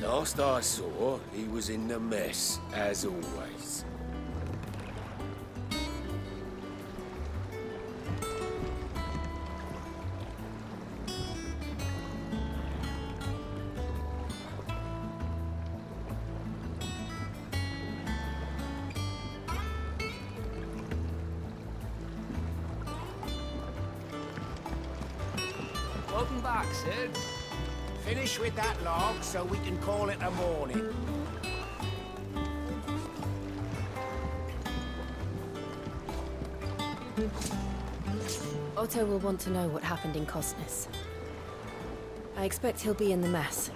Last I saw, he was in the mess, as always. Welcome back, Sid. Finish with that log so we can call it a morning. Otto will want to know what happened in Cosnus. I expect he'll be in the mess.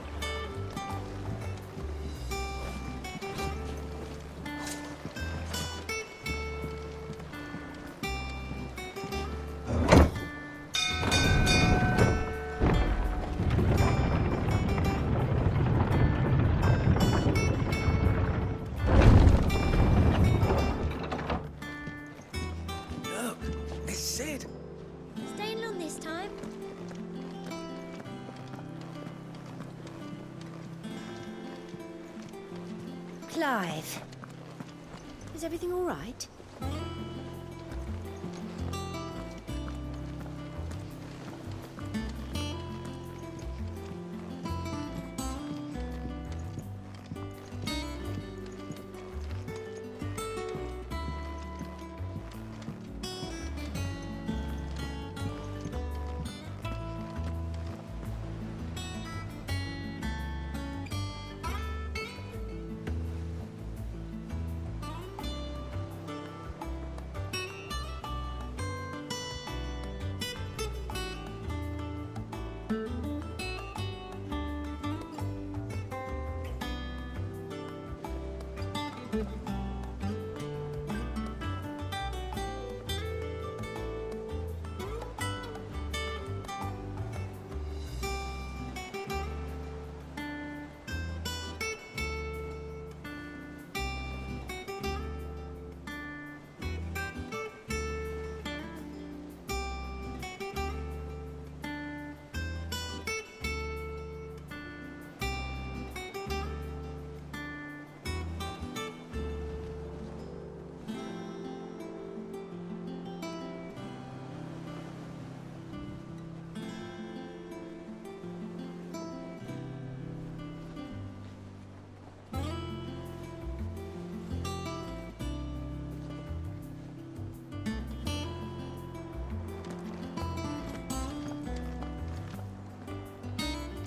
Look, it's Sid. Staying long this time? Clive. Is everything all right?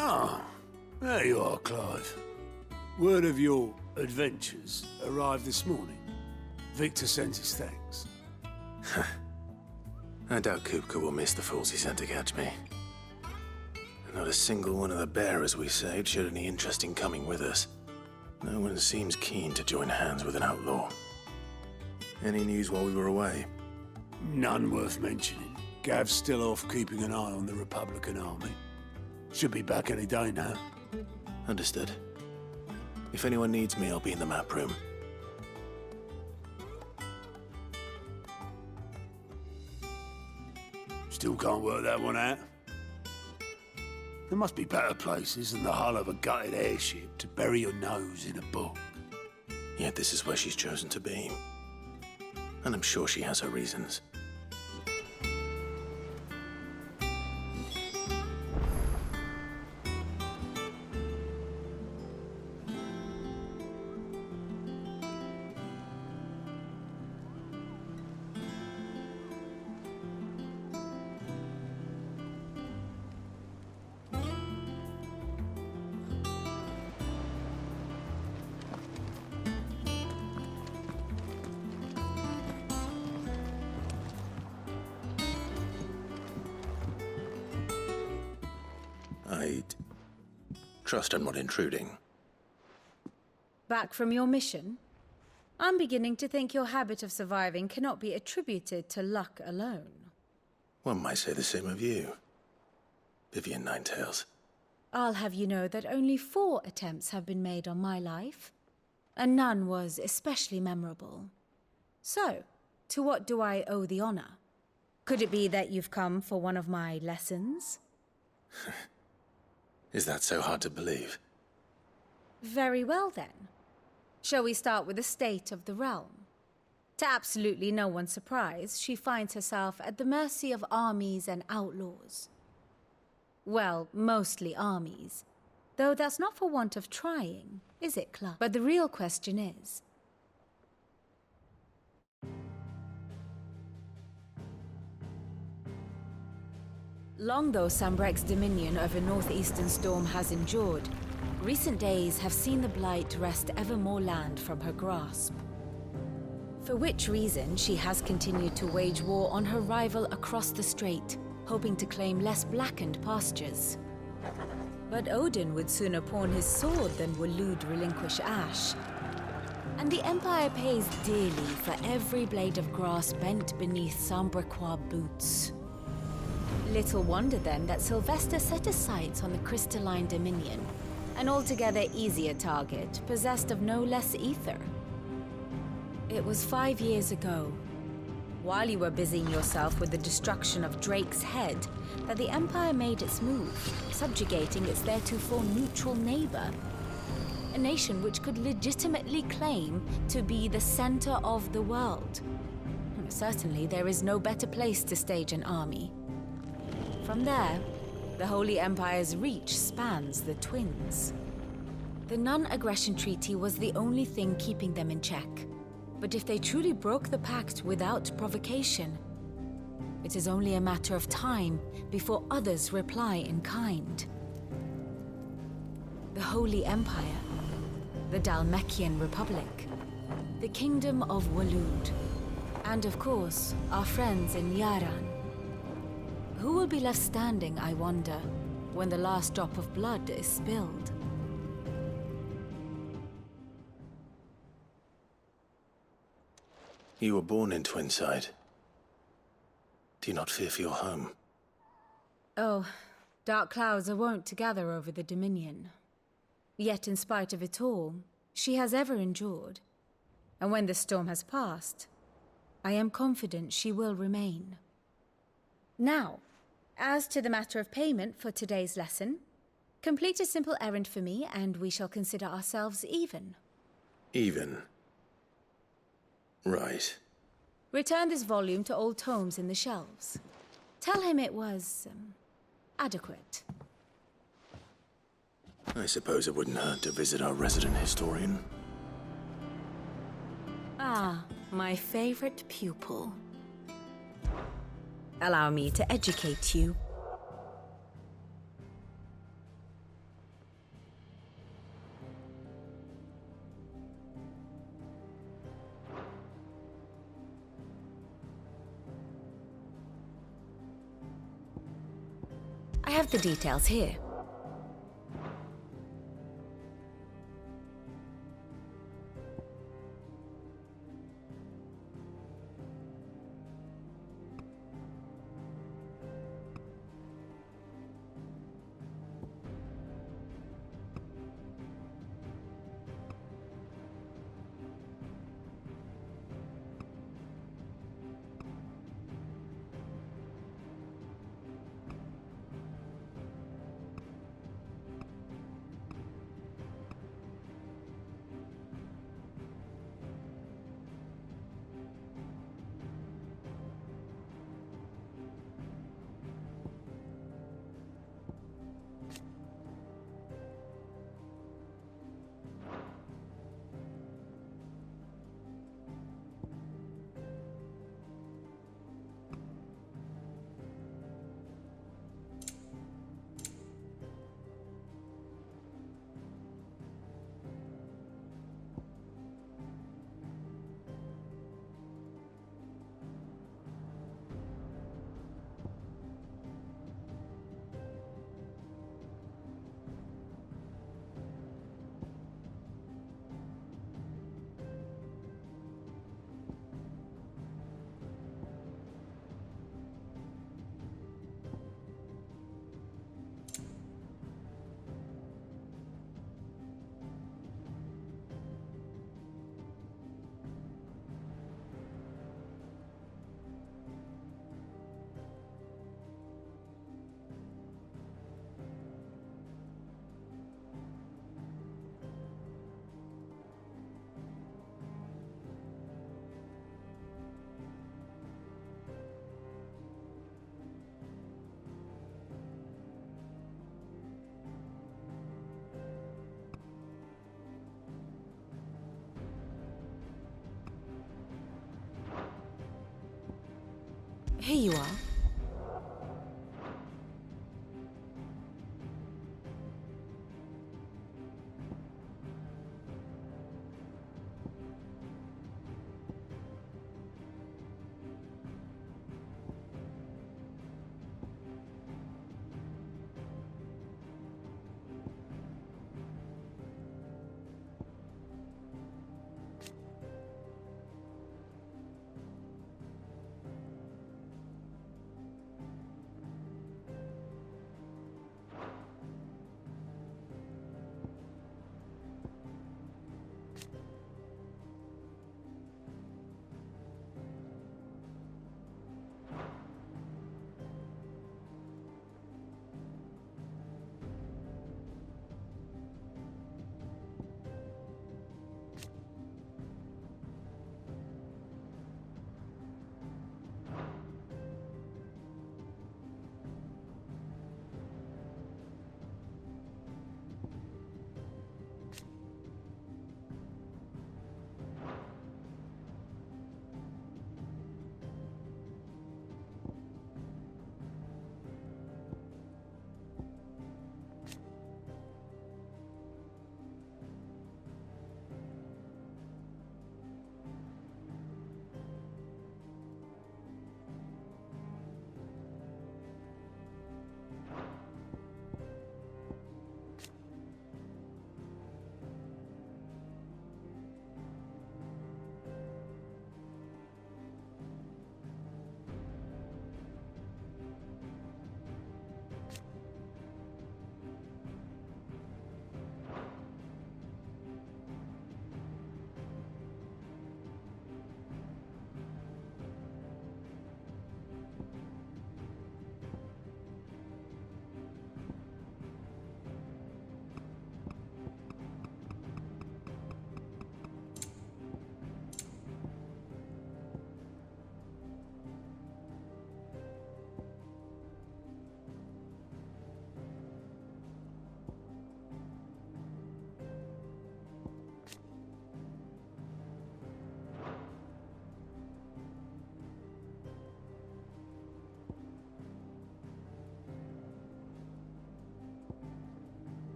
Ah, there you are, Clive. Word of your adventures arrived this morning. Victor sent his thanks. I doubt Kupka will miss the fools he sent to catch me. Not a single one of the bearers we saved showed any interest in coming with us. No one seems keen to join hands with an outlaw. Any news while we were away? None worth mentioning. Gav's still off keeping an eye on the Republican army. Should be back any day now. Understood. If anyone needs me, I'll be in the map room. Still can't work that one out. There must be better places than the hull of a gutted airship to bury your nose in a book. Yet this is where she's chosen to be. And I'm sure she has her reasons. I'd trust I'm not intruding. Back from your mission? I'm beginning to think your habit of surviving cannot be attributed to luck alone. One might say the same of you, Vivian Ninetails. I'll have you know that only 4 attempts have been made on my life, and none was especially memorable. So, to what do I owe the honor? Could it be that you've come for one of my lessons? Is that so hard to believe? Very well then. Shall we start with the state of the realm? To absolutely no one's surprise, she finds herself at the mercy of armies and outlaws. Well, mostly armies. Though that's not for want of trying, is it, Clark? But the real question is... Long though Sambrek's dominion over northeastern Storm has endured, recent days have seen the Blight wrest ever more land from her grasp. For which reason, she has continued to wage war on her rival across the strait, hoping to claim less blackened pastures. But Odin would sooner pawn his sword than Waloed relinquish Ash. And the Empire pays dearly for every blade of grass bent beneath Sambrequois boots. Little wonder then that Sylvester set his sights on the crystalline dominion, an altogether easier target, possessed of no less ether. It was 5 years ago, while you were busying yourself with the destruction of Drake's head, that the Empire made its move, subjugating its theretofore neutral neighbor. A nation which could legitimately claim to be the center of the world. Certainly, there is no better place to stage an army. From there, the Holy Empire's reach spans the Twins. The non-aggression treaty was the only thing keeping them in check. But if they truly broke the pact without provocation, it is only a matter of time before others reply in kind. The Holy Empire, the Dalmekian Republic, the Kingdom of Waloed, and of course, our friends in Yaran. Who will be left standing, I wonder, when the last drop of blood is spilled? You were born in Twinside. Do you not fear for your home? Oh, dark clouds are wont to gather over the Dominion. Yet in spite of it all, she has ever endured. And when the storm has passed, I am confident she will remain. Now, as to the matter of payment for today's lesson, complete a simple errand for me and we shall consider ourselves even. Even? Right. Return this volume to old tomes in the shelves. Tell him it was, adequate. I suppose it wouldn't hurt to visit our resident historian. Ah, my favorite pupil. Allow me to educate you. I have the details here. Here you are.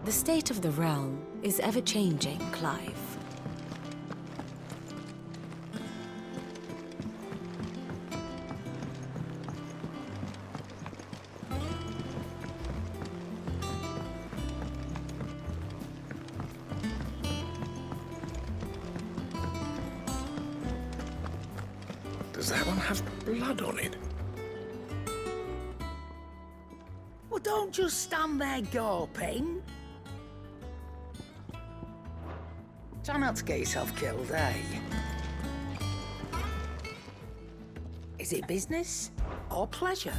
The state of the realm is ever-changing, Clive. Does that one have blood on it? Well, don't just stand there gawping. Try not to get yourself killed, eh? Is it business or pleasure?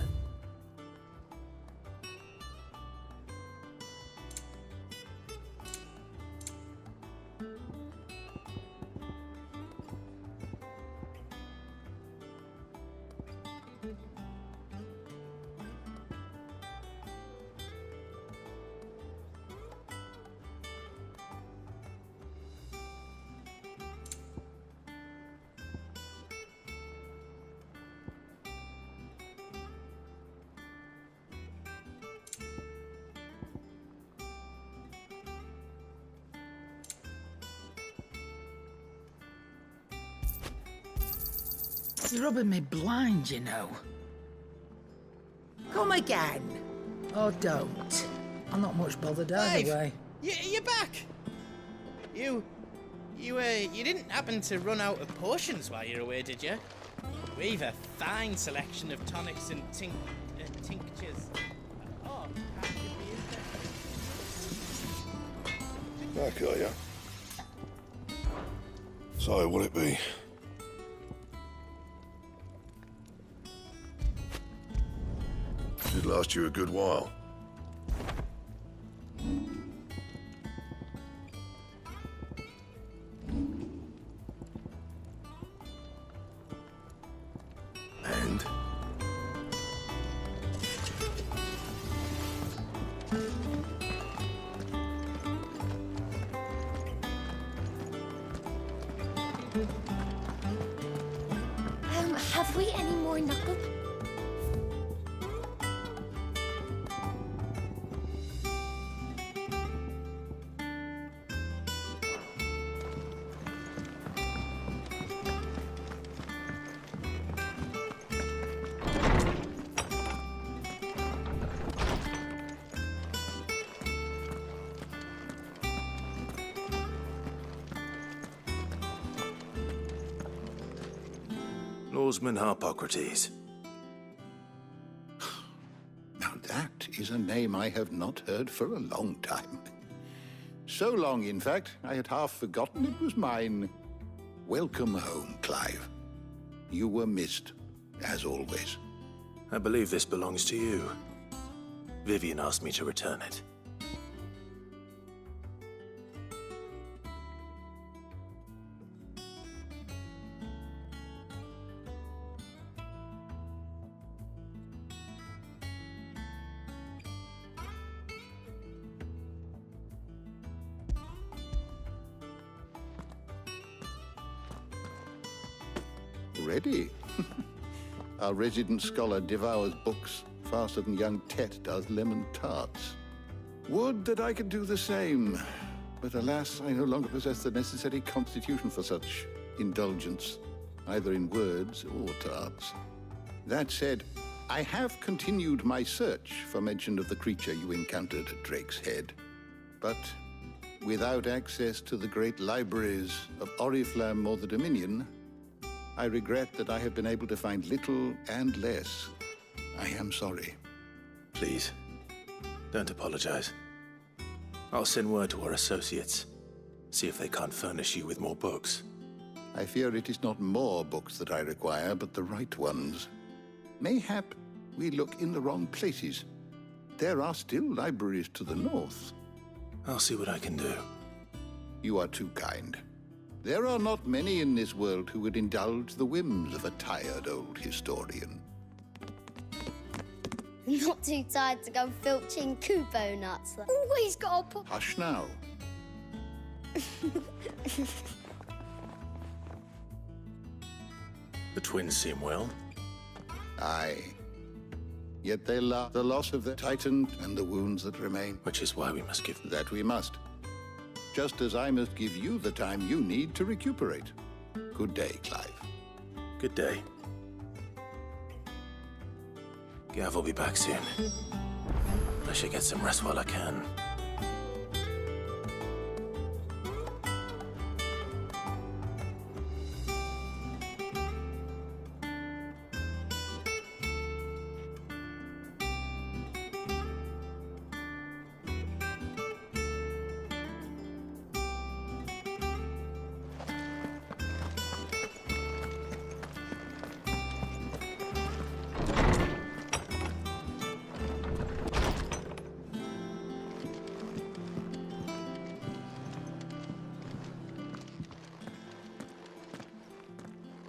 It's rubbing me blind, you know. Come again. Or don't. I'm not much bothered either way. You're back. You didn't happen to run out of potions while you're away, did you? We've a fine selection of tonics and tinctures. Oh, how could be interested? Back, are ya? So, what'll it be? Should last you a good while. boy Knuckle. Lawsman Harpocrates. Now that is a name I have not heard for a long time. So long, in fact, I had half forgotten it was mine. Welcome home, Clive. You were missed, as always. I believe this belongs to you. Vivian asked me to return it. Ready? Our resident scholar devours books faster than young Tet does lemon tarts. Would that I could do the same, but alas, I no longer possess the necessary constitution for such indulgence, either in words or tarts. That said, I have continued my search for mention of the creature you encountered at Drake's Head, but without access to the great libraries of Oriflamme or the Dominion, I regret that I have been able to find little and less. I am sorry. Please, don't apologize. I'll send word to our associates. See if they can't furnish you with more books. I fear it is not more books that I require, but the right ones. Mayhap we look in the wrong places. There are still libraries to the north. I'll see what I can do. You are too kind. There are not many in this world who would indulge the whims of a tired old historian. Not too tired to go filching Kupo nuts. Always got to put... Hush now. The twins seem well. Aye. Yet they love the loss of the Titan and the wounds that remain. Which is why we must give them. That we must. Just as I must give you the time you need to recuperate. Good day, Clive. Good day. Gav will be back soon. I should get some rest while I can.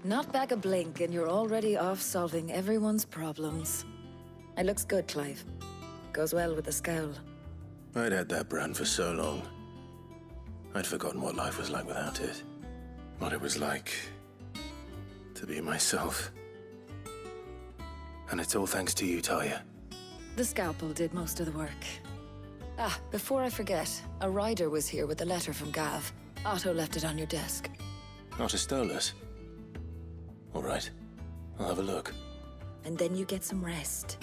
Not back a blink, and you're already off solving everyone's problems. It looks good, Clive. Goes well with the scowl. I'd had that brand for so long. I'd forgotten what life was like without it. What it was like to be myself. And it's all thanks to you, Talia. The scalpel did most of the work. Ah, before I forget, a rider was here with a letter from Gav. Otto left it on your desk. Otto stole us. All right, I'll have a look. And then you get some rest.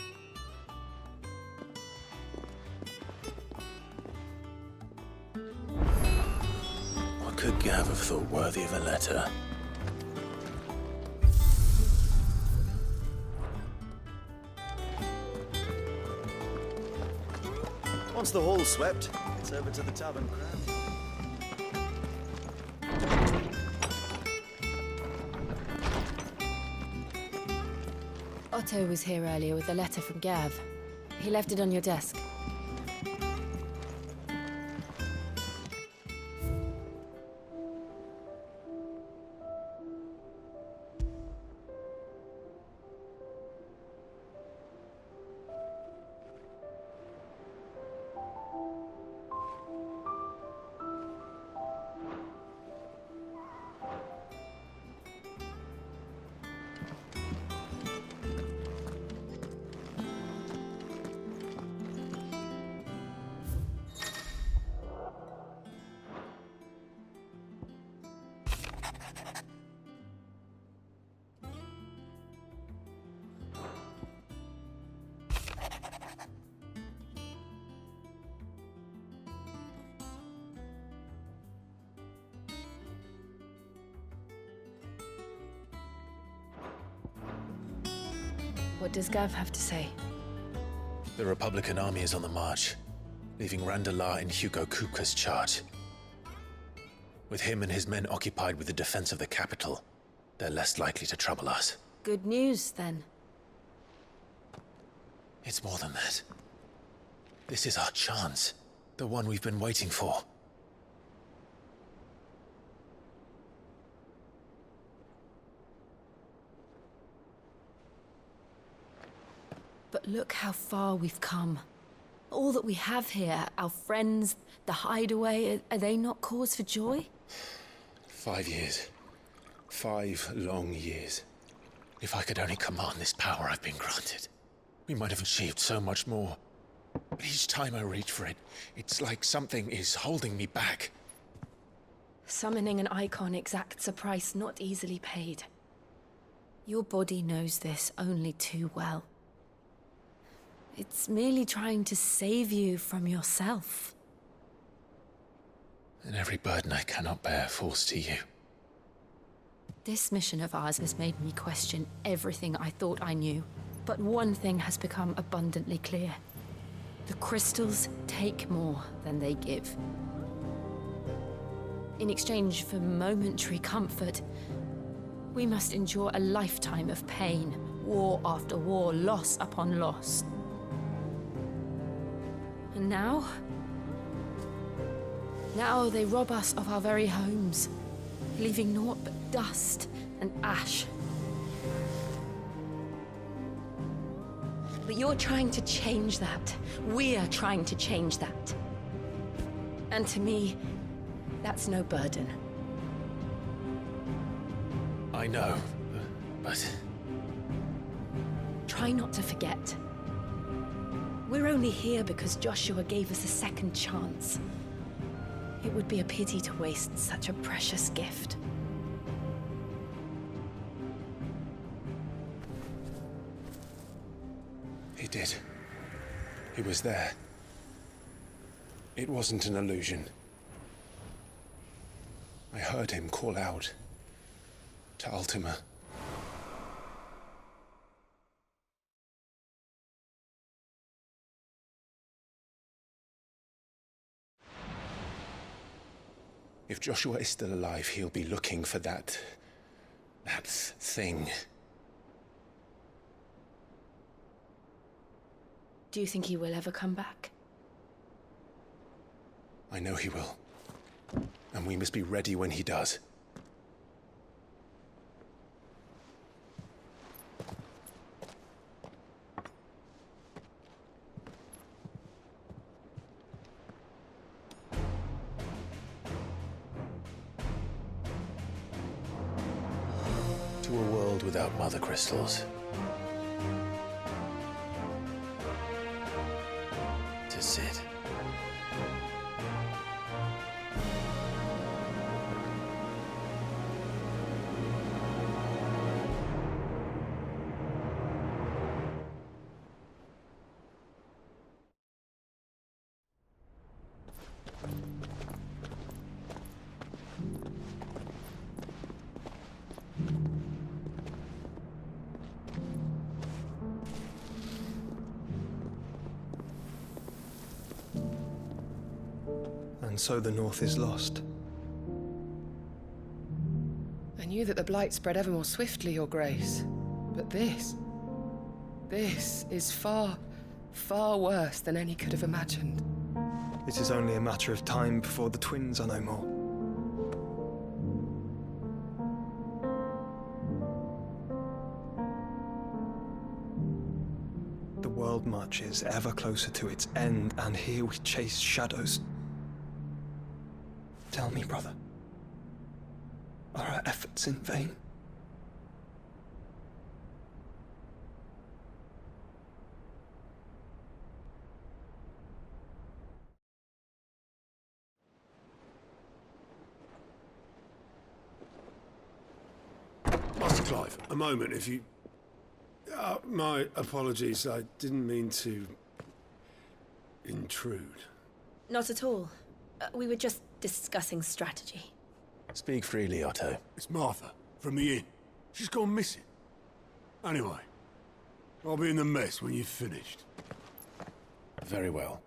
What could Gav have thought worthy of a letter? Once the hall's swept, it's over to the tavern crowd. Otto was here earlier with a letter from Gav. He left it on your desk. What does Gav have to say? The Republican army is on the march, leaving Randalar in Hugo Kupka's charge. With him and his men occupied with the defense of the capital, they're less likely to trouble us. Good news, then. It's more than that. This is our chance. The one we've been waiting for. But look how far we've come. All that we have here, our friends, the hideaway, are they not cause for joy? 5 years. 5 long years. If I could only command this power I've been granted, we might have achieved so much more. But each time I reach for it, it's like something is holding me back. Summoning an icon exacts a price not easily paid. Your body knows this only too well. It's merely trying to save you from yourself. And every burden I cannot bear falls to you. This mission of ours has made me question everything I thought I knew. But one thing has become abundantly clear. The crystals take more than they give. In exchange for momentary comfort, we must endure a lifetime of pain, war after war, loss upon loss. And now they rob us of our very homes, leaving naught but dust and ash. But you're trying to change that. We're trying to change that. And to me, that's no burden. I know, but... Try not to forget. We're only here because Joshua gave us a second chance. It would be a pity to waste such a precious gift. He did. He was there. It wasn't an illusion. I heard him call out to Ultima. If Joshua is still alive, he'll be looking for that thing. Do you think he will ever come back? I know he will. And we must be ready when he does. To a world without mother crystals. To Sid. And so the North is lost. I knew that the Blight spread ever more swiftly, Your Grace. But this is far, far worse than any could have imagined. It is only a matter of time before the twins are no more. The world marches ever closer to its end, and here we chase shadows. Tell me, brother, are our efforts in vain? Master Clive, a moment, if you... my apologies, I didn't mean to... intrude. Not at all. We were just discussing strategy. Speak freely, Otto. It's Martha, from the inn. She's gone missing. Anyway, I'll be in the mess when you've finished. Very well.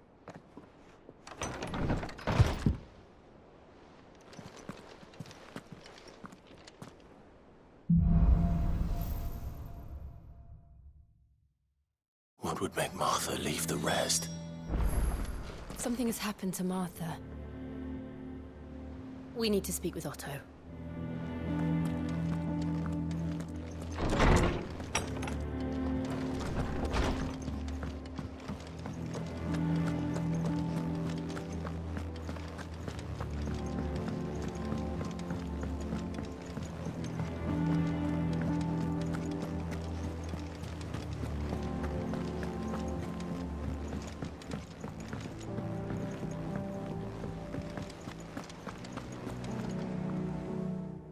What would make Martha leave the rest? Something has happened to Martha. We need to speak with Otto.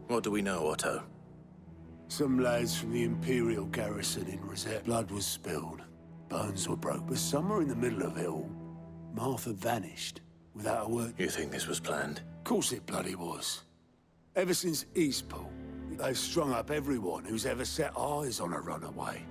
What do we know, Otto? Some lads from the Imperial garrison in Rosette. Blood was spilled. Bones were broke. But somewhere in the middle of it all, Martha vanished without a word. You think this was planned? Of course it bloody was. Ever since Eastpool, they've strung up everyone who's ever set eyes on a runaway,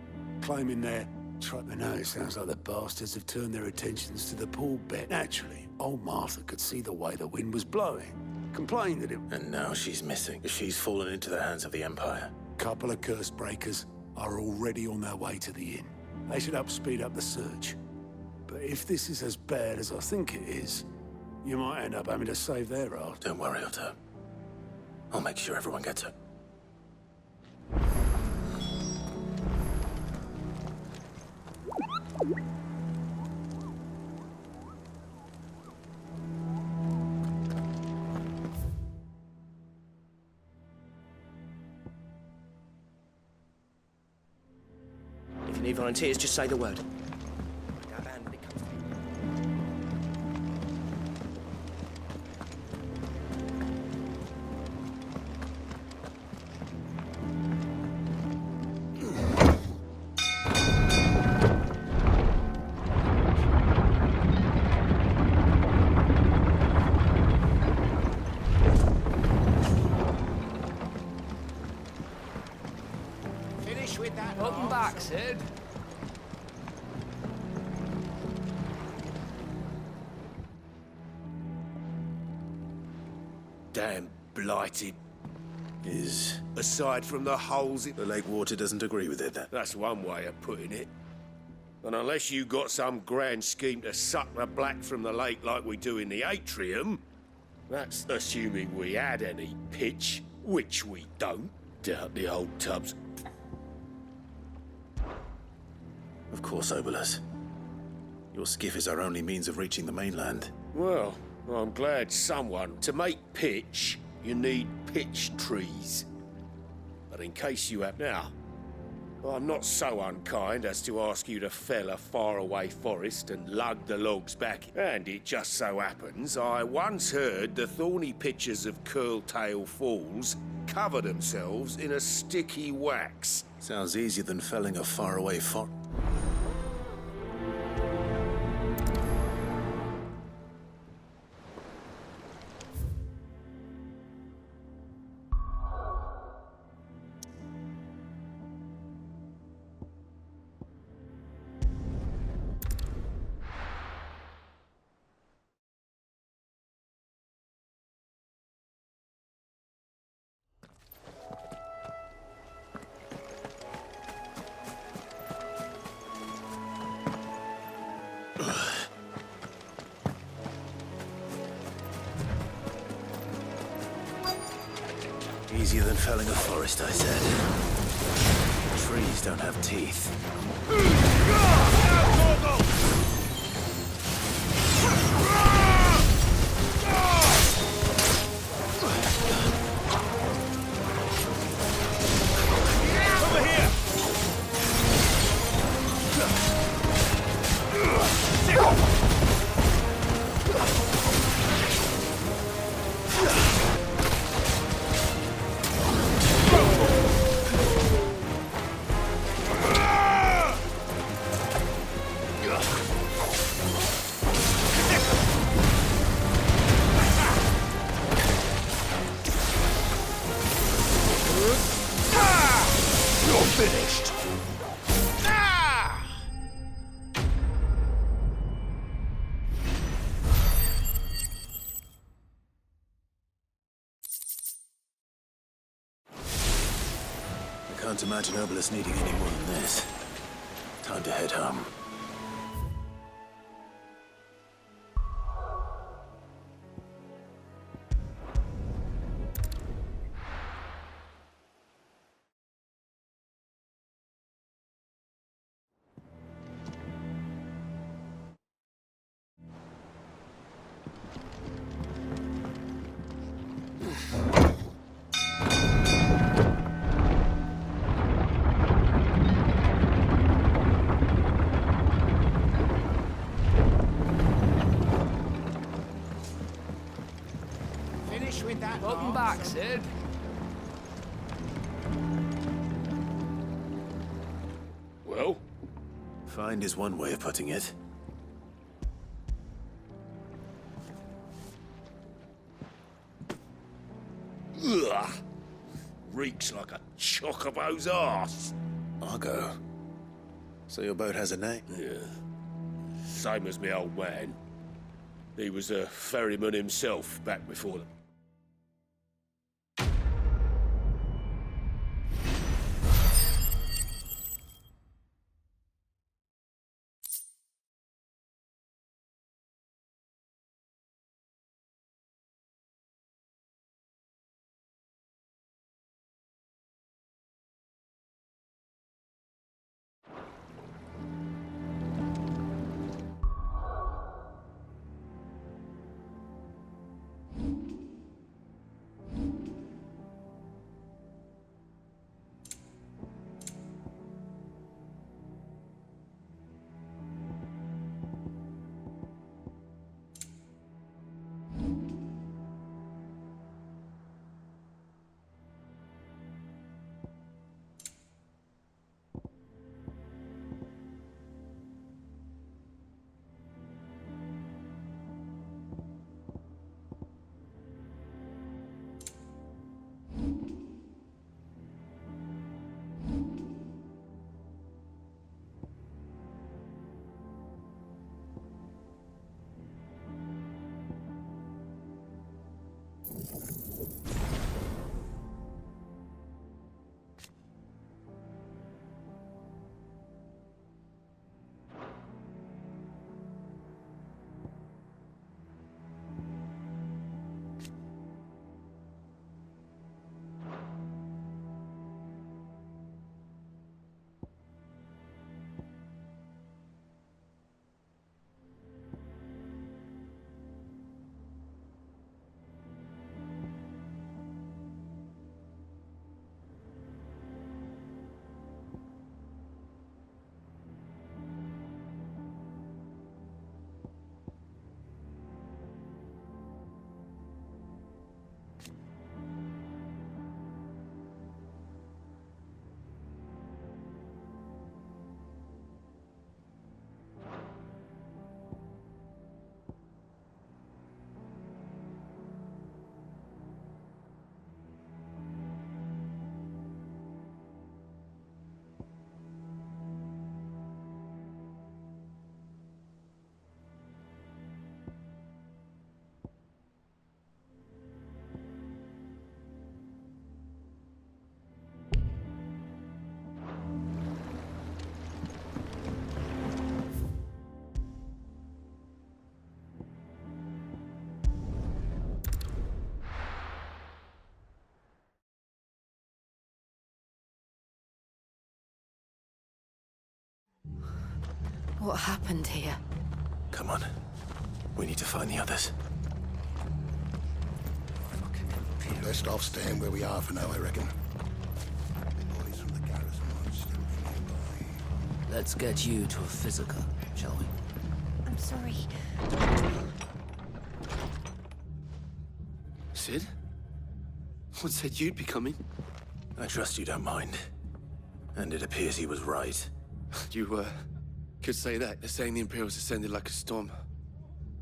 claiming they're... I know it sounds like the bastards have turned their attentions to the pool bet. Naturally, old Martha could see the way the wind was blowing. Complained that it... And now she's missing. She's fallen into the hands of the Empire. Couple of curse breakers are already on their way to the inn. They should help speed up the search. But if this is as bad as I think it is, you might end up having to save their ass. Don't worry, Otto. I'll make sure everyone gets it. If you need volunteers, just say the word. Finish with that. Welcome back, Sid. Damn blighted. Is... Aside from the holes The lake water doesn't agree with it, then? That's one way of putting it. And unless you got some grand scheme to suck the black from the lake like we do in the atrium, that's assuming we had any pitch, which we don't. Doubt the old tubs. Of course, Obolus. Your skiff is our only means of reaching the mainland. Well, I'm glad someone... To make pitch, you need pitch trees. But in case you have now, I'm not so unkind as to ask you to fell a faraway forest and lug the logs back. And it just so happens, I once heard the thorny pitchers of Curltail Falls cover themselves in a sticky wax. Sounds easier than felling a faraway forest. Easier than felling a forest, I said. Trees don't have teeth. Over here! Can't imagine Obelisk needing any more than this. Time to head home. Welcome back, Sid. Well? Find is one way of putting it. Ugh! Reeks like a chocobo's arse. Argo. So your boat has a name? Yeah. Same as me old man. He was a ferryman himself back before the... What happened here? Come on. We need to find the others. Best off staying where we are for now, I reckon. The boys from the garrison might still be nearby. Let's get you to a physical, shall we? I'm sorry. Sid? What said you'd be coming? I trust you don't mind. And it appears he was right. You, could say that. They're saying the Imperials ascended like a storm.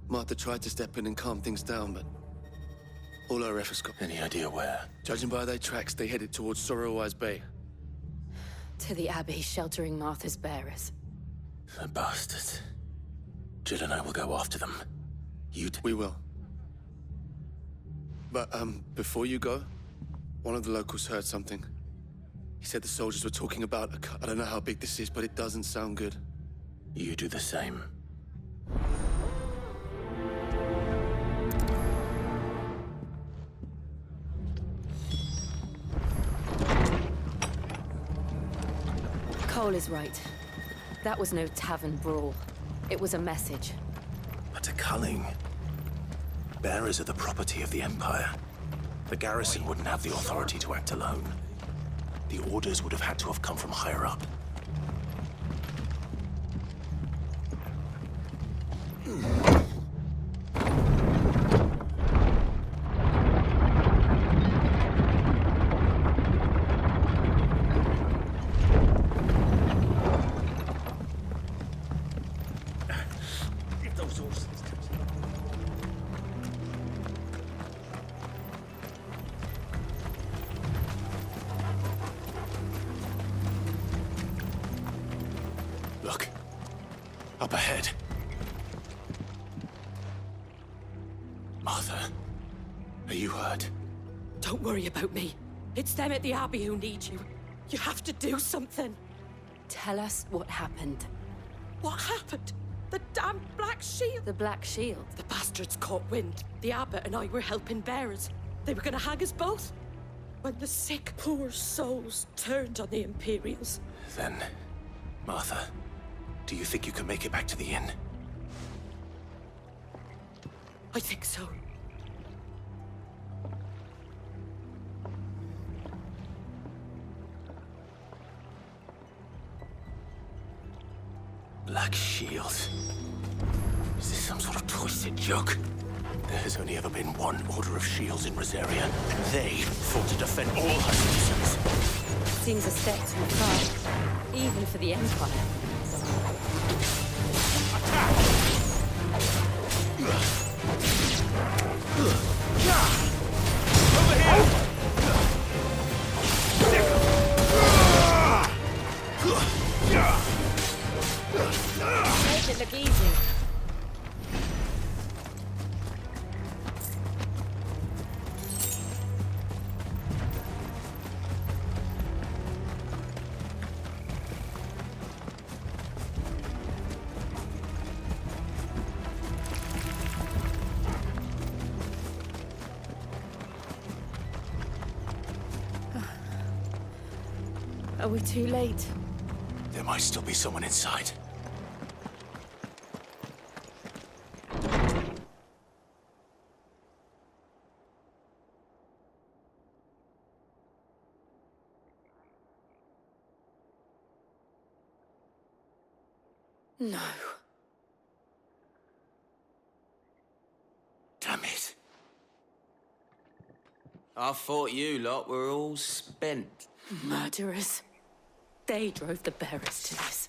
Martha tried to step in and calm things down, but all our efforts got... Any idea where? Judging by their tracks, they headed towards Sorrowwise Bay. To the Abbey, sheltering Martha's bearers. The bastards. Jill and I will go after them. We will. But, before you go, one of the locals heard something. He said the soldiers were talking about I don't know how big this is, but it doesn't sound good. You do the same. Cole is right. That was no tavern brawl. It was a message. But to Culling, bearers are the property of the Empire. The garrison wouldn't have the authority to act alone. The orders would have had to have come from higher up. Look. Up ahead. Martha, are you hurt? Don't worry about me. It's them at the Abbey who need you. You have to do something. Tell us what happened. What happened? The damn Black Shield. The Black Shield? The bastards caught wind. The abbot and I were helping bearers. They were gonna hang us both. When the sick, poor souls turned on the Imperials. Then, Martha, do you think you can make it back to the inn? I think so. Black Shield. Is this some sort of twisted joke? There has only ever been one Order of Shields in Rosaria. They fought to defend all her citizens. Seems a step too far, even for the Empire. Make it look easy. Are we too late? There might still be someone inside. No. Damn it. I thought you lot were all spent. Murderers. They drove the bearers to this.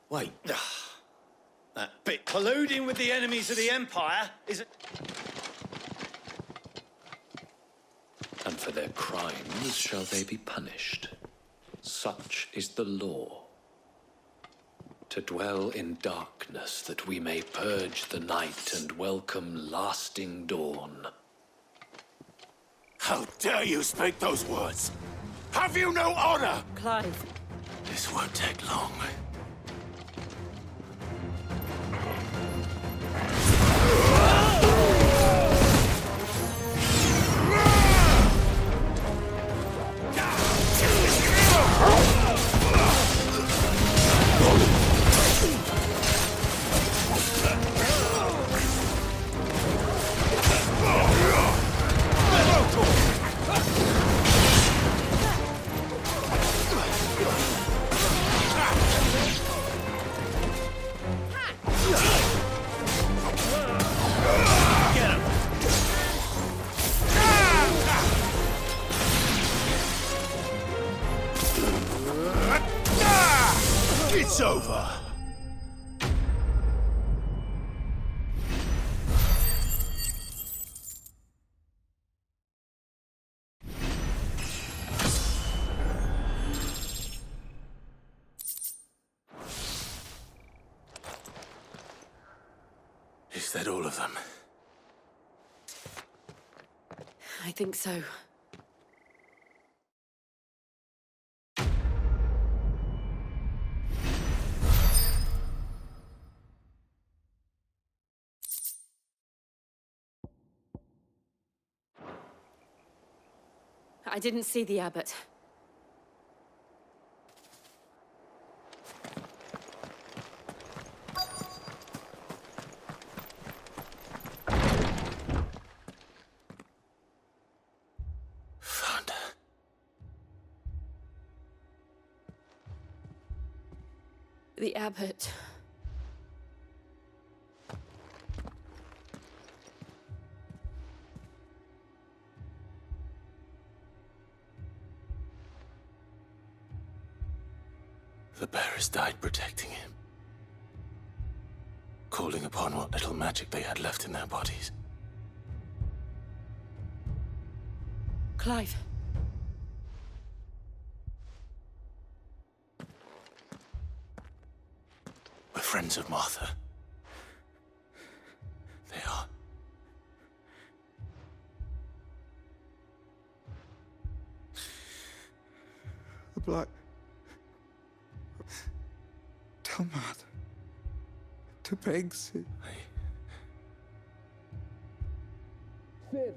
Wait. That bit colluding with the enemies of the Empire is it? And for their crimes shall they be punished. Such is the law. To dwell in darkness that we may purge the night and welcome lasting dawn. How dare you speak those words? Have you no honor? Clive. This won't take long. It's over. Is that all of them? I think so. I didn't see the abbot. Found her. The abbot. The bearers died protecting him, calling upon what little magic they had left in their bodies. Clive. We're friends of Martha. They are. The Black... Tell Martha to beg Sid. Sid!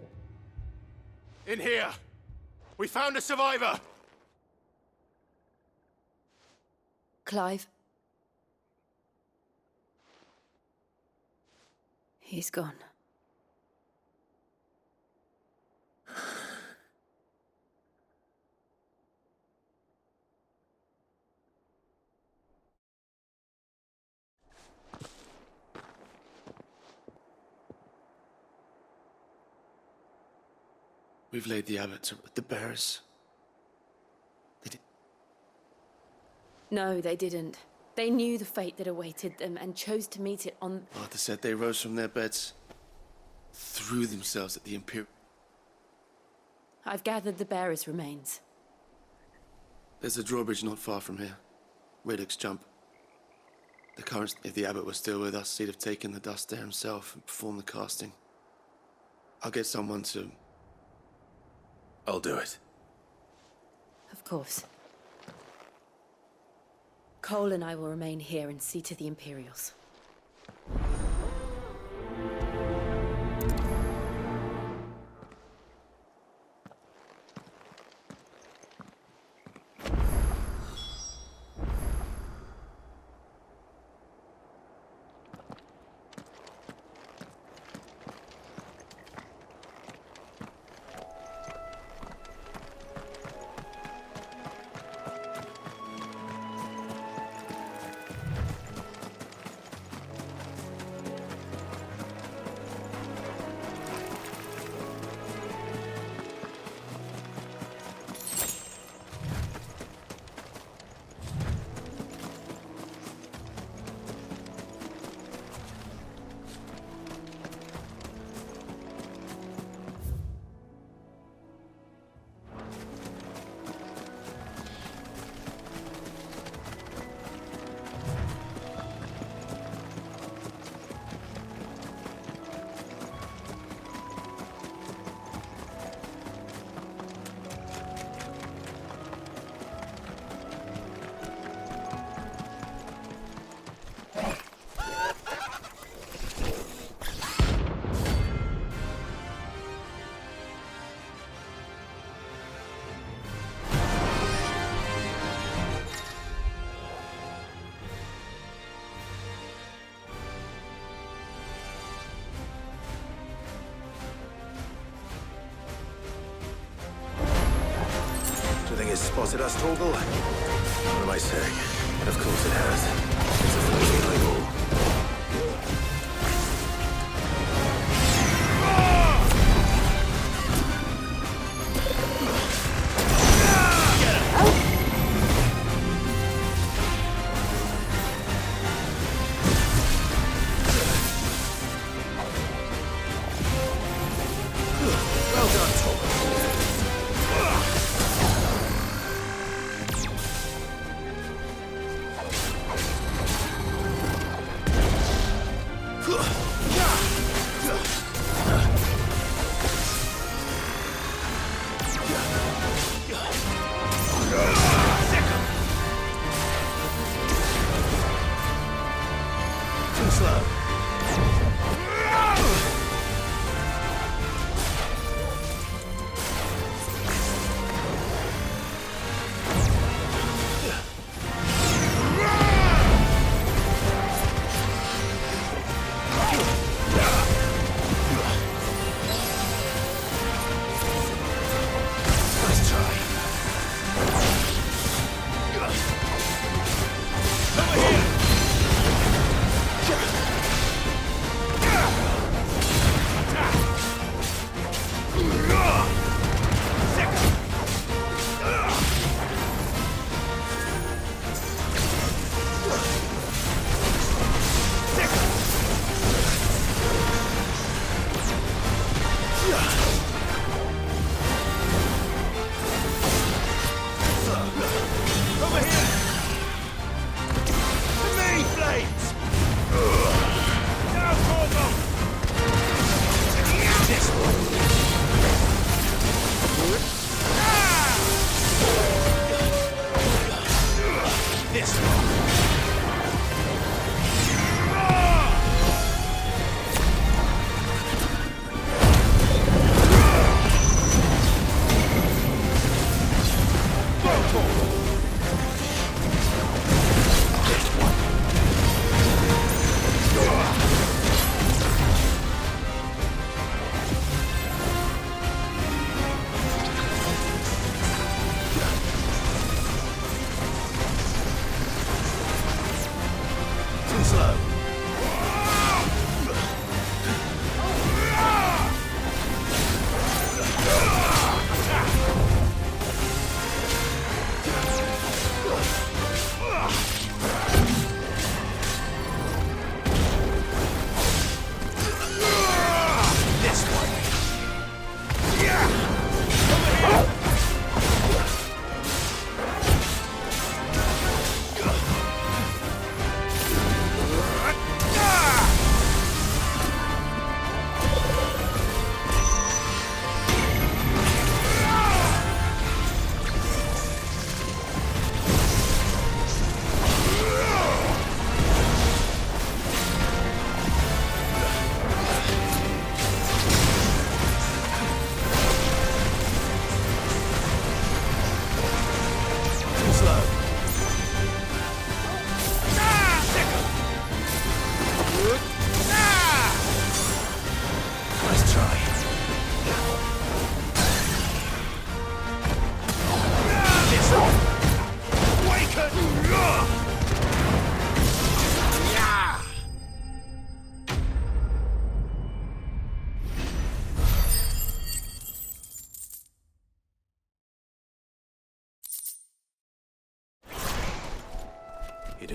In here! We found a survivor! Clive. He's gone. We've laid the abbot to the bearers. No, they didn't. They knew the fate that awaited them and chose to meet it on... Martha said they rose from their beds, threw themselves at the Imperial... I've gathered the bearers' remains. There's a drawbridge not far from here. Radix jump. The currents, if the abbot was still with us, he'd have taken the dust there himself and performed the casting. I'll get someone to... I'll do it. Of course. Cole and I will remain here and see to the Imperials. It's spotted us, Torgal? What am I saying? Of course it has. It's a fleeting eyeball. Well done, Torgal. Too slow.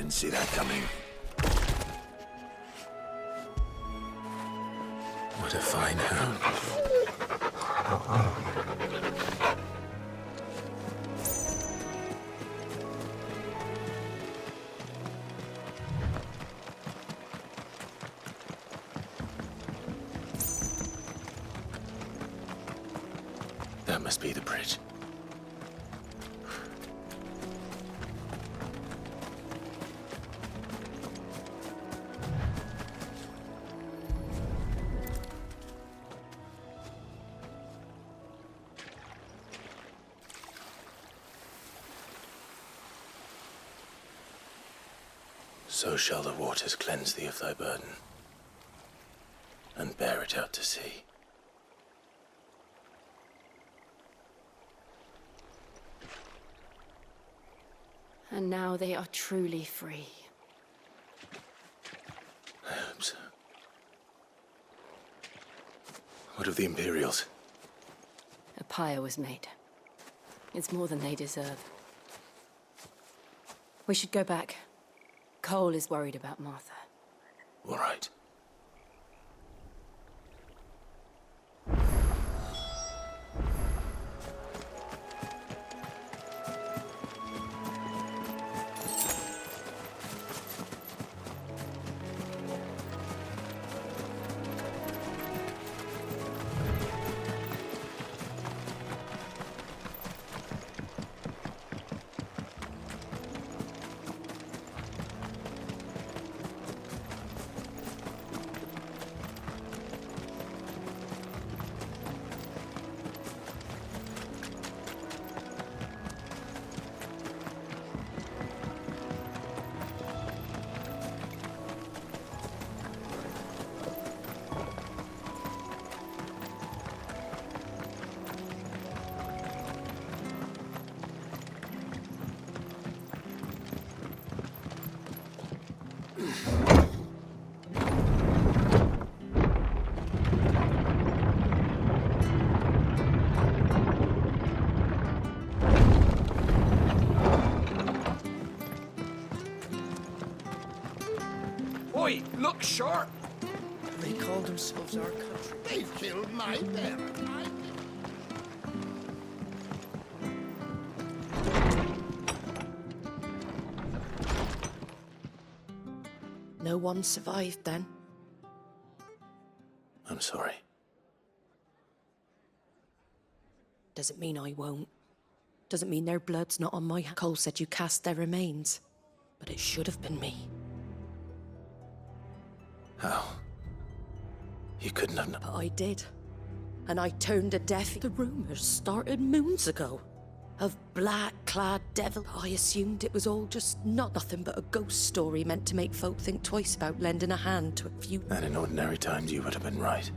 didn't see that coming. What a fine hound. That must be the bridge. So shall the waters cleanse thee of thy burden, and bear it out to sea. And now they are truly free. I hope so. What of the Imperials? A pyre was made. It's more than they deserve. We should go back. Cole is worried about Martha. All right. Oi, look sharp! They call themselves our country. They've killed my parents. No one survived then. I'm sorry. Doesn't mean I won't. Doesn't mean their blood's not on my hands. Cole said you cast their remains, but it should have been me. How? You couldn't have known. But I did. And I turned a deaf ear. The rumours started moons ago. Of black-clad devil. I assumed it was all just nothing but a ghost story meant to make folk think twice about lending a hand to a few... And in ordinary times you would have been right.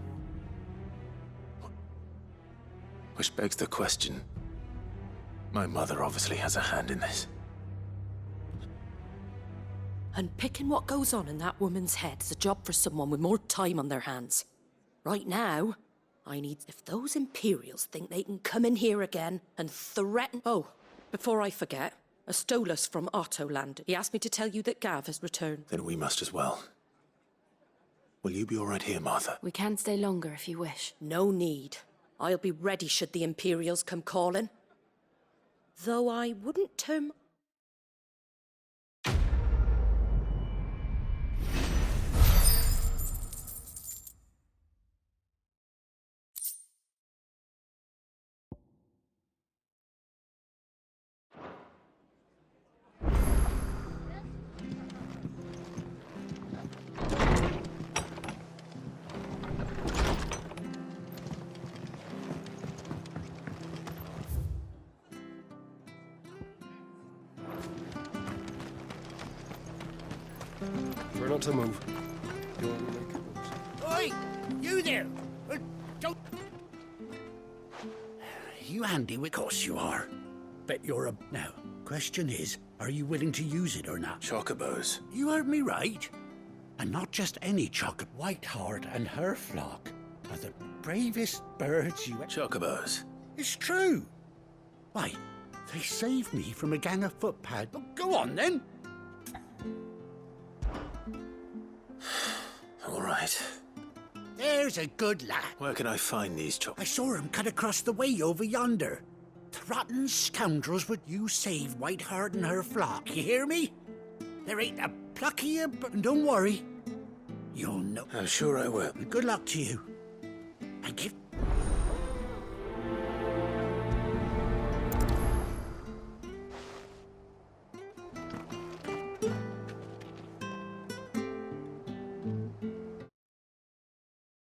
Which begs the question. My mother obviously has a hand in this. And picking what goes on in that woman's head is a job for someone with more time on their hands. Right now, I need... If those Imperials think they can come in here again and threaten... Oh, before I forget, a Stolas from Otto landed. He asked me to tell you that Gav has returned. Then we must as well. Will you be all right here, Martha? We can stay longer if you wish. No need. I'll be ready should the Imperials come calling. Though I wouldn't turn... We're not to move. Oi! You there! Don't... You handy? Of course you are. Bet you're a... Now, question is, are you willing to use it or not? Chocobos. You heard me right. And not just any chocobo. Whiteheart and her flock are the bravest birds you... Chocobos. It's true. Why, they saved me from a gang of footpads. Oh, go on then. right. There's a good lad. Where can I find these choppers? I saw him cut across the way over yonder. The rotten scoundrels would you save Whiteheart and her flock, you hear me? There ain't a pluck of you, but don't worry. You'll know. I'm sure I will. Good luck to you. And give